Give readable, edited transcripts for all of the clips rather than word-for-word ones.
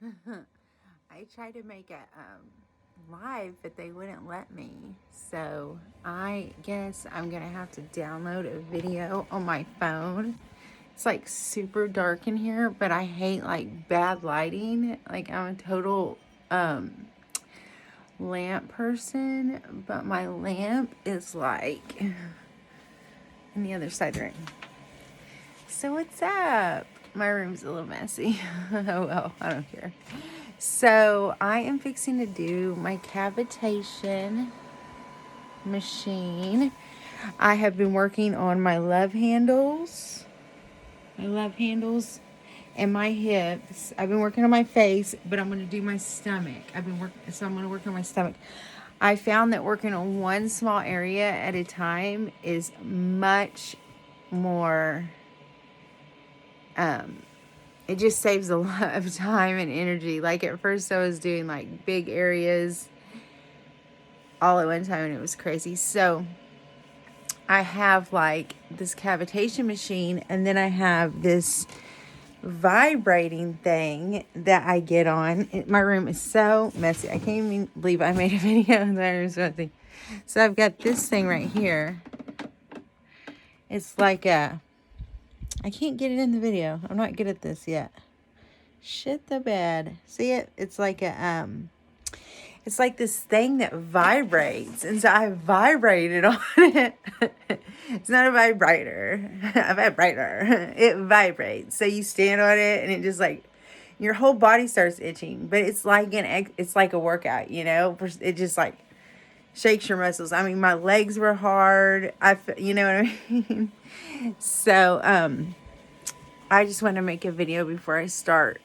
I tried to make a live, but they wouldn't let me. So I guess I'm gonna have to download a video on my phone. It's like super dark in here, but I hate like bad lighting. Like I'm a total lamp person, but my lamp is like on the other side of the room. So what's up? My room's a little messy. Oh well, I don't care. So I am fixing to do my cavitation machine. I have been working on my love handles. And my hips. I've been working on my face, but I'm going to do my stomach. So I'm going to work on my stomach. I found that working on one small area at a time is much more, it just saves a lot of time and energy. Like at first I was doing like big areas all at one time and it was crazy. So I have like this cavitation machine, and then I have this vibrating thing that I get on. My room is so messy. I can't even believe I made a video and my room's messy. So I've got this thing right here. It's like I can't get it in the video. I'm not good at this yet. Shit the bed. See it? It's like it's like this thing that vibrates. And so I vibrated on it. It's not a vibrator. A vibrator. It vibrates. So you stand on it and it just like, your whole body starts itching. But it's like it's like a workout, you know? It just like shakes your muscles. I mean, my legs were hard. You know what I mean? So, I just want to make a video before I start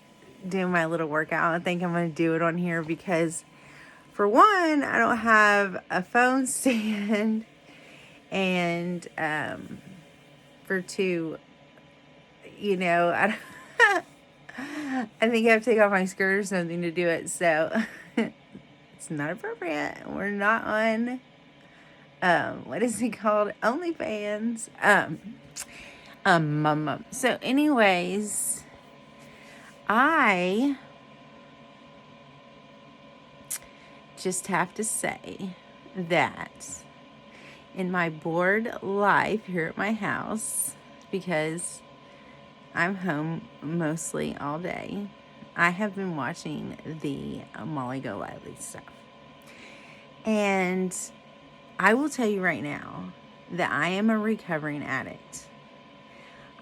doing my little workout. I think I'm going to do it on here because, for one, I don't have a phone stand, and for two, you know, I think I have to take off my skirt or something to do it, so it's not appropriate. We're not on, what is it called? OnlyFans. So anyways, I just have to say that in my bored life here at my house, because I'm home mostly all day, I have been watching the Molly Go Lively stuff. And I will tell you right now that I am a recovering addict.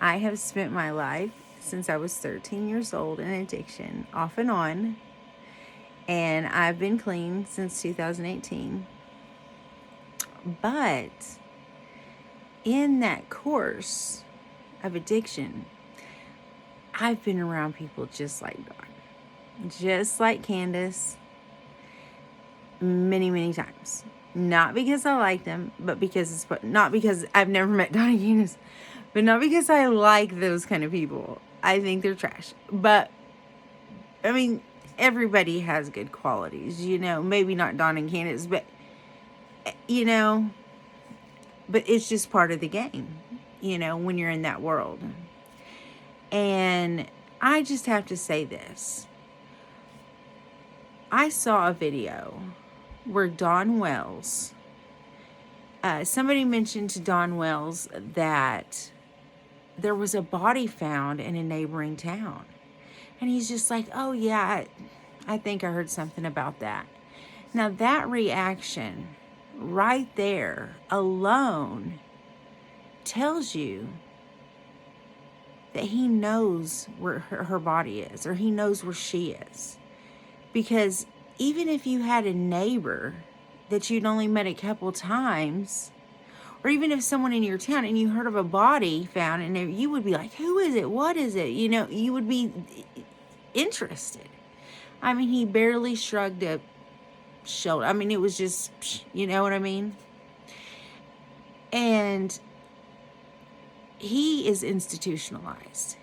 I have spent my life since I was 13 years old in addiction, off and on. And I've been clean since 2018. But in that course of addiction, I've been around people just like Dawn, just like Candace, many, many times. Not because I like them, but not because I've never met Dawn and Candace, but not because I like those kind of people. I think they're trash. But, I mean, everybody has good qualities, you know. Maybe not Dawn and Candace, but, you know, but it's just part of the game, you know, when you're in that world. And I just have to say this. I saw a video where Dawn Wells, somebody mentioned to Dawn Wells that there was a body found in a neighboring town. And he's just like, oh yeah, I think I heard something about that. Now that reaction right there alone tells you that he knows where her body is, or he knows where she is. Because even if you had a neighbor that you'd only met a couple times, or even if someone in your town and you heard of a body found, and you would be like, who is it? What is it? You know, you would be interested. I mean, he barely shrugged a shoulder. I mean, it was just, you know what I mean? And he is institutionalized.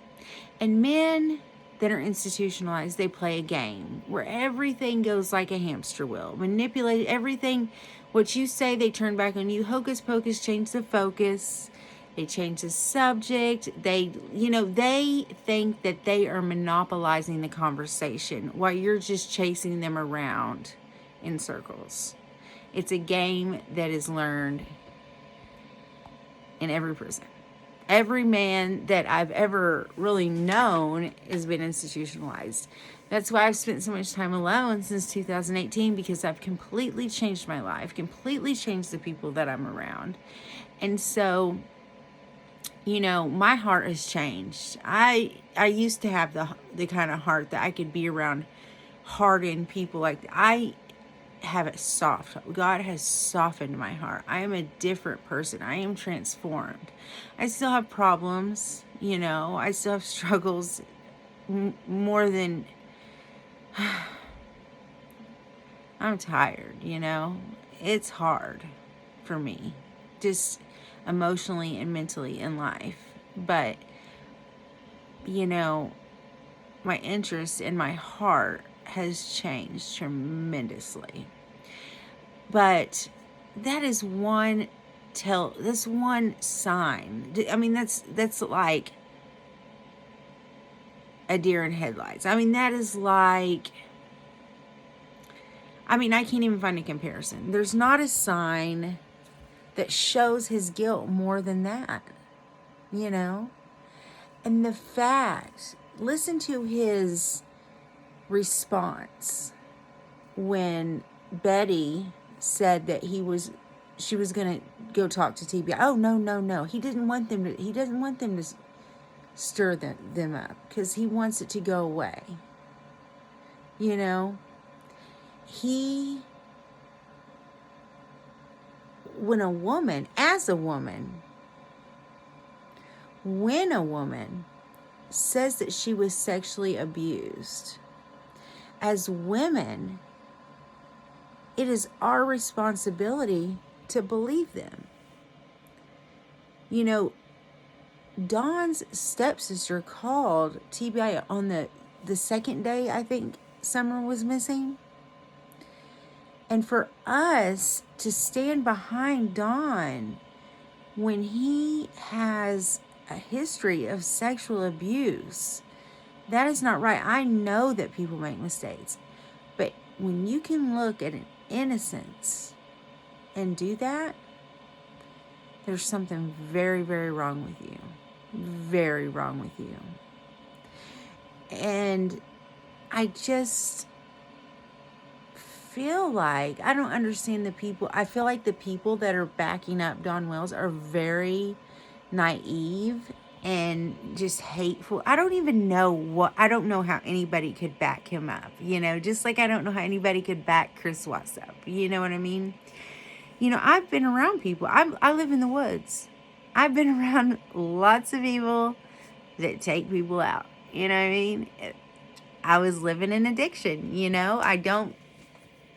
And men that are institutionalized, they play a game where everything goes like a hamster wheel. Manipulate everything. What you say, they turn back on you. Hocus pocus, change the focus. They change the subject. They think that they are monopolizing the conversation while you're just chasing them around in circles. It's a game that is learned in every prison. Every man that I've ever really known has been institutionalized. That's why I've spent so much time alone since 2018, because I've completely changed my life, completely changed the people that I'm around. And so, my heart has changed. I used to have the kind of heart that I could be around hardened people. Like, I have it soft. God has softened my heart. I am a different person. I am transformed. I still have problems, I still have struggles more than I'm tired, It's hard for me, just emotionally and mentally in life. But, my interest in my heart has changed tremendously. But that is one sign. I mean, that's like a deer in headlights. I mean, that is like, I can't even find a comparison. There's not a sign that shows his guilt more than that, And the fact, listen to his response when Betty said that she was going to go talk to TBI. Oh, no. He doesn't want them to stir them up, because he wants it to go away. When a woman says that she was sexually abused, as women, it is our responsibility to believe them. Dawn's stepsister called TBI on the second day, I think, Summer was missing. And for us to stand behind Dawn when he has a history of sexual abuse, that is not right. I know that people make mistakes. But when you can look at an innocence and do that, there's something very, very wrong with you. Very wrong with you. And I just feel like, I don't understand the people. I feel like the people that are backing up Dawn Wells are very naive and just hateful. I don't know how anybody could back him up, just like I don't know how anybody could back Chris Watts up. You know what I mean? I've been around people. I live in the woods. I've been around lots of people that take people out. You know what I mean? I was living in addiction, I don't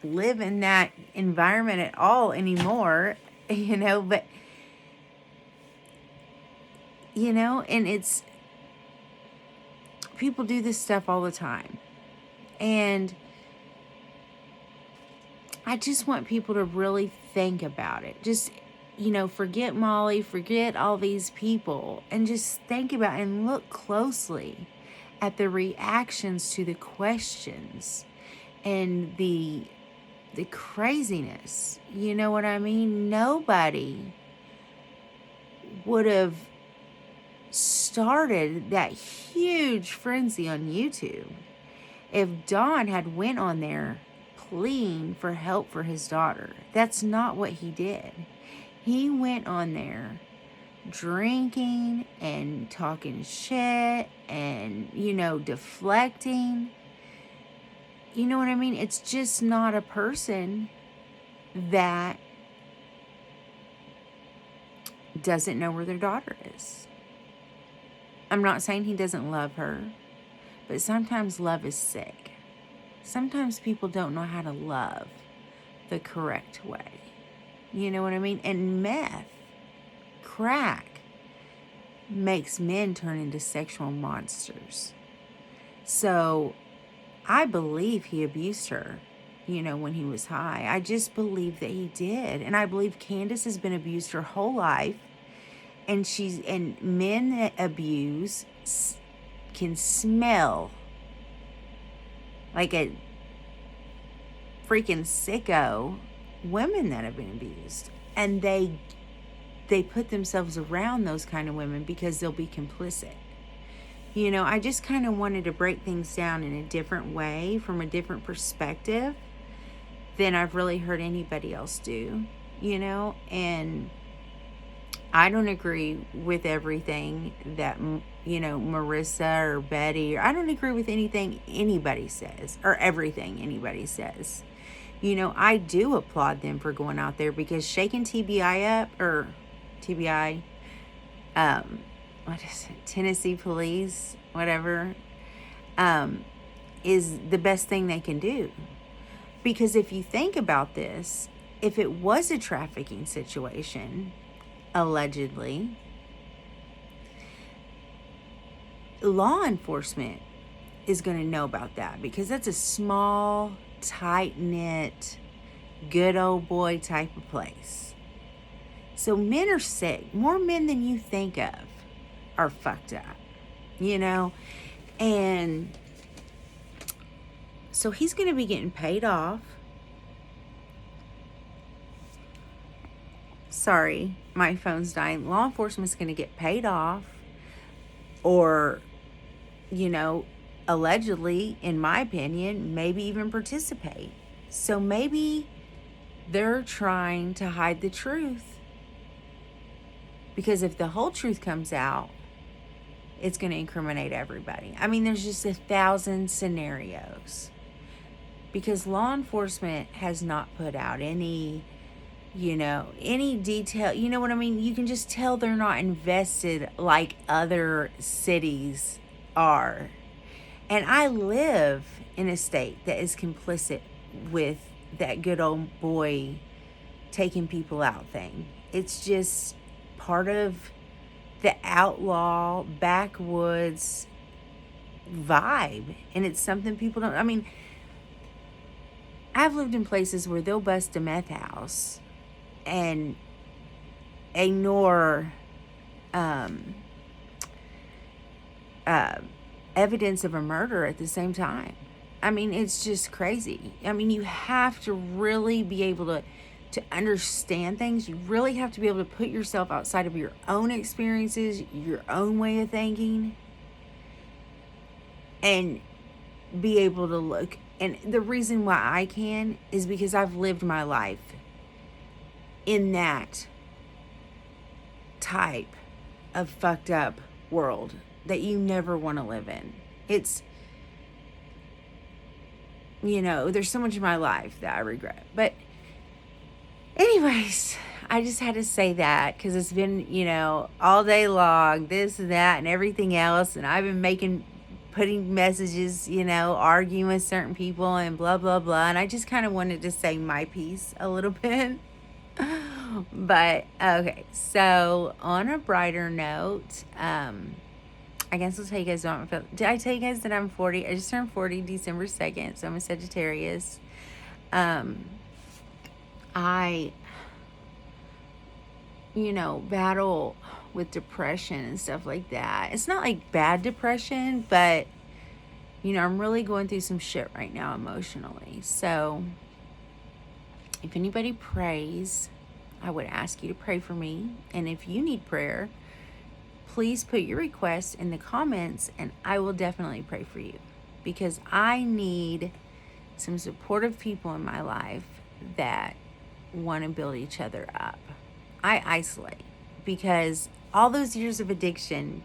live in that environment at all anymore, but, and it's, people do this stuff all the time. And I just want people to really think about it. Just, forget Molly, forget all these people, and just think about and look closely at the reactions to the questions and the craziness. You know what I mean? Nobody would have started that huge frenzy on YouTube if Dawn had went on there pleading for help for his daughter. That's not what he did. He went on there drinking and talking shit and, deflecting. You know what I mean? It's just not a person that doesn't know where their daughter is. I'm not saying he doesn't love her, but sometimes love is sick. Sometimes people don't know how to love the correct way. You know what I mean? And meth, crack, makes men turn into sexual monsters. So I believe he abused her, when he was high. I just believe that he did. And I believe Candace has been abused her whole life. And men that abuse can smell like a freaking sicko women that have been abused. And they put themselves around those kind of women because they'll be complicit. I just kind of wanted to break things down in a different way, from a different perspective than I've really heard anybody else do, and I don't agree with everything that, Marissa or Betty, or I don't agree with anything anybody says or everything anybody says. I do applaud them for going out there, because shaking TBI up, or TBI, what is it, Tennessee Police, whatever, is the best thing they can do. Because if you think about this, if it was a trafficking situation, allegedly, law enforcement is going to know about that, because that's a small, tight-knit, good old boy type of place. So men are sick. More men than you think of are fucked up, and so he's going to be getting paid off. Sorry, my phone's dying. Law enforcement's going to get paid off, or, allegedly, in my opinion, maybe even participate. So maybe they're trying to hide the truth, because if the whole truth comes out, it's going to incriminate everybody. I mean, there's just 1,000 scenarios, because law enforcement has not put out any detail. You know what I mean? You can just tell they're not invested like other cities are. And I live in a state that is complicit with that good old boy taking people out thing. It's just part of the outlaw backwoods vibe. And it's something people don't, I've lived in places where they'll bust a meth house and ignore evidence of a murder at the same time. It's just crazy. You have to really be able to understand things. You really have to be able to put yourself outside of your own experiences, your own way of thinking, and be able to look. And the reason why I can is because I've lived my life in that type of fucked up world that you never want to live in. It's, there's so much in my life that I regret. But anyways, I just had to say that, because it's been, all day long, this and that and everything else. And I've been putting messages, arguing with certain people and blah, blah, blah. And I just kind of wanted to say my piece a little bit. But okay, so on a brighter note, I guess I'll tell you guys did I tell you guys that I'm 40? I just turned 40 December 2nd, so I'm a Sagittarius. I battle with depression and stuff like that. It's not like bad depression, but I'm really going through some shit right now emotionally. So if anybody prays, I would ask you to pray for me. And if you need prayer, please put your request in the comments, and I will definitely pray for you, because I need some supportive people in my life that want to build each other up. I isolate because all those years of addiction,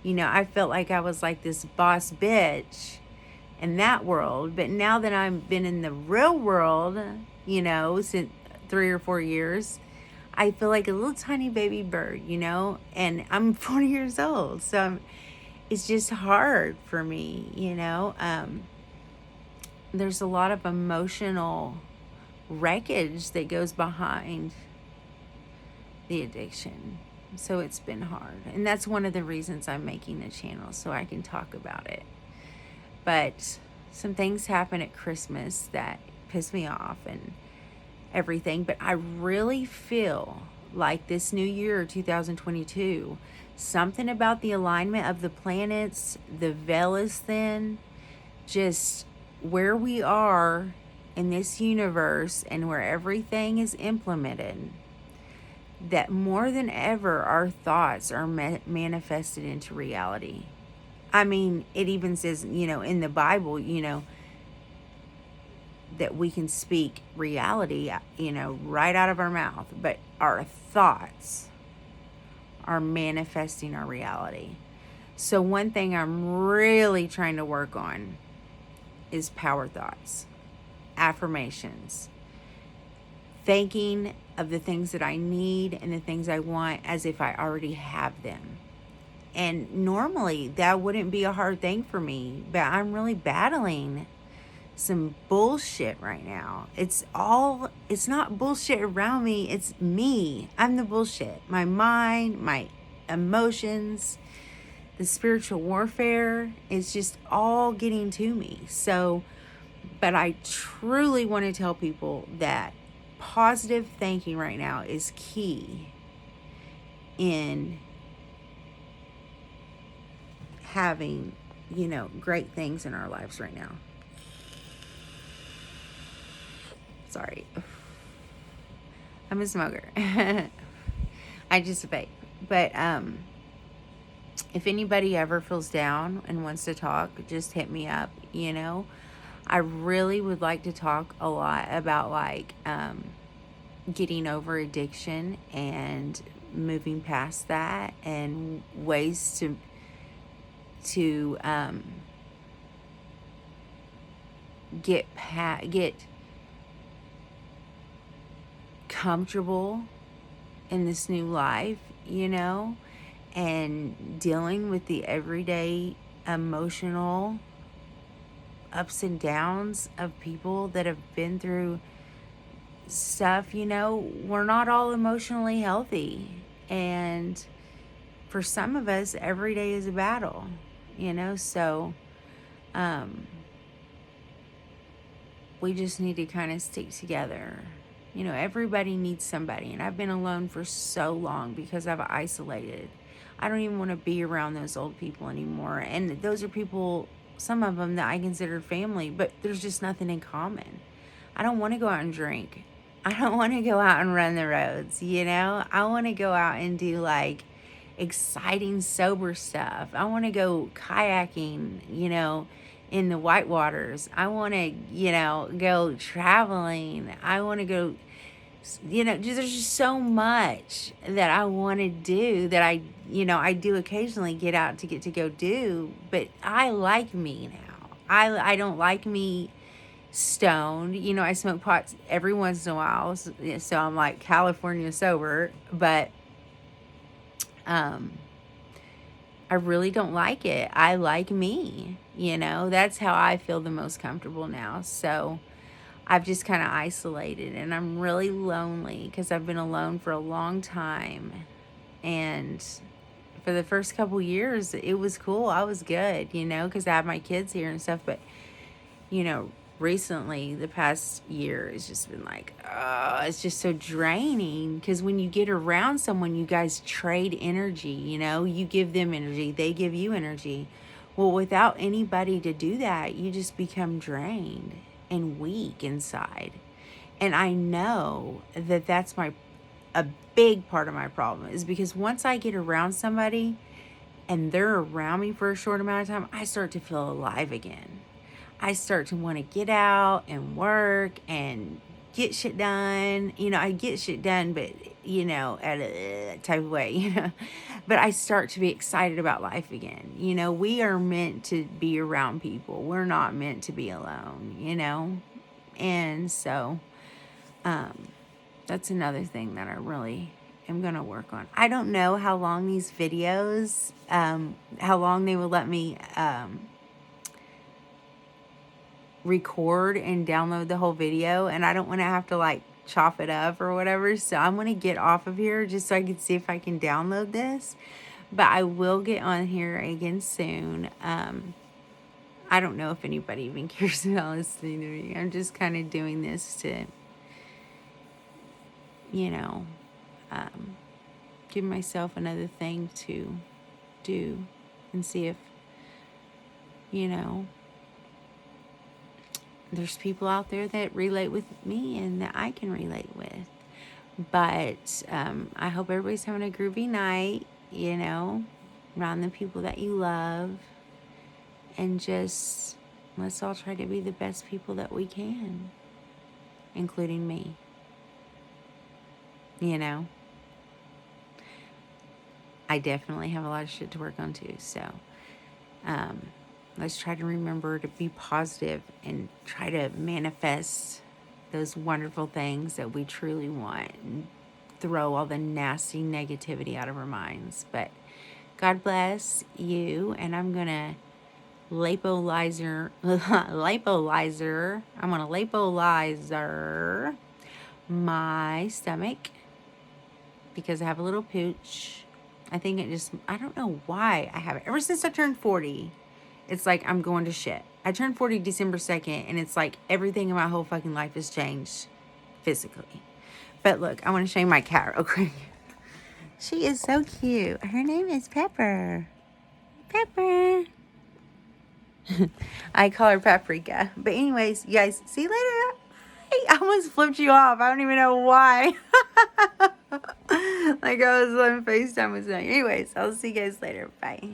I felt like I was like this boss bitch in that world. But now that I've been in the real world, since 3 or 4 years, I feel like a little tiny baby bird, and I'm 40 years old. So it's just hard for me, there's a lot of emotional wreckage that goes behind the addiction. So it's been hard. And that's one of the reasons I'm making the channel, so I can talk about it. But some things happen at Christmas that piss me off and everything. But I really feel like this new year, 2022. Something about the alignment of the planets, the veil is thin, just where we are in this universe and where everything is implemented, that more than ever our thoughts are manifested into reality. I mean, it even says, in the Bible, that we can speak reality, right out of our mouth, but our thoughts are manifesting our reality. So one thing I'm really trying to work on is power thoughts, affirmations, thinking of the things that I need and the things I want as if I already have them. And normally that wouldn't be a hard thing for me, but I'm really battling some bullshit right now. It's not bullshit around me, it's me. I'm the bullshit. My mind, my emotions, the spiritual warfare is just all getting to me. So, but I truly want to tell people that positive thinking right now is key in having, great things in our lives right now. Sorry. I'm a smoker. I just vape. But if anybody ever feels down and wants to talk, just hit me up, I really would like to talk a lot about getting over addiction and moving past that, and ways to get comfortable in this new life, and dealing with the everyday emotional ups and downs of people that have been through stuff. We're not all emotionally healthy, and for some of us every day is a battle, so we just need to kind of stick together. Everybody needs somebody, and I've been alone for so long because I've isolated. I don't even want to be around those old people anymore, and those are people, some of them that I consider family, but there's just nothing in common. I don't want to go out and drink. I don't want to go out and run the roads, I want to go out and do exciting sober stuff. I want to go kayaking, in the whitewaters. I want to, go traveling. I want to go, there's just so much that I want to do that I do occasionally get out to go do, but I like me now. I don't like me stoned. I smoke pot every once in a while, so I'm like California sober, but I really don't like it. I like me, that's how I feel the most comfortable now. So I've just kind of isolated, and I'm really lonely because I've been alone for a long time. And for the first couple years, it was cool. I was good, because I have my kids here and stuff. But, recently, the past year, it's just been it's just so draining, because when you get around someone, you guys trade energy, you give them energy, they give you energy. Well, without anybody to do that, you just become drained and weak inside. And I know that that's a big part of my problem, is because once I get around somebody and they're around me for a short amount of time, I start to feel alive again. I start to want to get out and work and get shit done. I get shit done, but, at a type of way, But I start to be excited about life again. We are meant to be around people. We're not meant to be alone, And so, that's another thing that I really am going to work on. I don't know how long these videos, how long they will let me, record and download the whole video, and I don't want to have to chop it up or whatever, so I'm going to get off of here just so I can see if I can download this. But I will get on here again soon. I don't know if anybody even cares about listening to me. I'm just kind of doing this to, give myself another thing to do and see if, you know, there's people out there that relate with me and that I can relate with. But I hope everybody's having a groovy night, you know, around the people that you love. And just let's all try to be the best people that we can, including me. You know, I definitely have a lot of shit to work on too. So let's try to remember to be positive and try to manifest those wonderful things that we truly want and throw all the nasty negativity out of our minds. But God bless you, and I'm going to lipolyzer, I'm going to lipolyzer my stomach because I have a little pooch. I think I don't know why I have it. Ever since I turned 40, it's like I'm going to shit. I turned 40 December 2nd, and it's like everything in my whole fucking life has changed physically. But look, I want to show you my cat real quick. She is so cute. Her name is Pepper. Pepper. I call her Paprika. But anyways, you guys, see you later. I almost flipped you off. I don't even know why. Like I was on FaceTime with something. Anyways, I'll see you guys later. Bye.